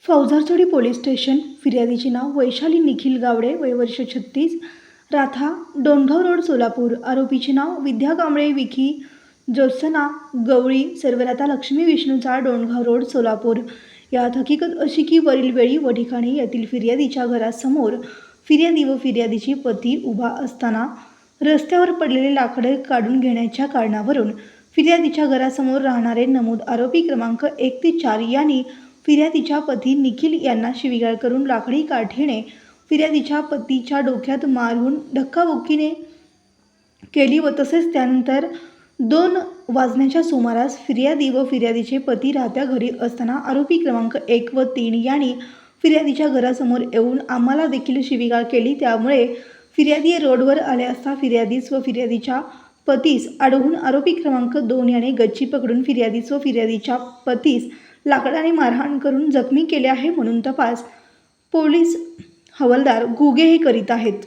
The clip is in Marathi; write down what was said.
फौजदारचोडी पोलीस स्टेशन. फिर्यादीचे नाव वैशाली निखिल गावडे, वय वर्ष 36, राथा डोणगाव रोड सोलापूर. आरोपीचे नाव विद्या कांबळे विखी ज्योत्सना गवळी, सर्व राथा लक्ष्मी विष्णूचा, डोणगाव रोड सोलापूर. यात हकीकत अशी की वरील वेळी व ठिकाणी येथील फिर्यादीच्या घरासमोर फिर्यादी व फिर्यादीची पती उभा असताना रस्त्यावर पडलेले लाकडे काढून घेण्याच्या कारणावरून फिर्यादीच्या घरासमोर राहणारे नमूद आरोपी क्रमांक 1 ते 4 यांनी फिर्यादीच्या पती निखिल यांना शिवीगाळ करून लाकडी काठीने फिर्यादीच्या पतीच्या डोक्यात मारून धक्काबुक्कीने केली व तसेच त्यानंतर 2 वाजण्याच्या सुमारास फिर्यादी व फिर्यादीचे पती राहत्या घरी असताना आरोपी क्रमांक 1 व 3 यांनी फिर्यादीच्या घरासमोर येऊन आम्हाला देखील शिवीगाळ केली। त्यामुळे फिर्यादी रोडवर आले असता फिर्यादीस व फिर्यादीच्या पतीस अडवून आरोपी क्रमांक 2 याने गच्ची पकडून फिर्यादीस व फिर्यादीच्या पतीस लाकडाने मारहाण करून जखमी केले आहे, म्हणून तपास पोलीस हवालदार घुगे हे करीत आहेत।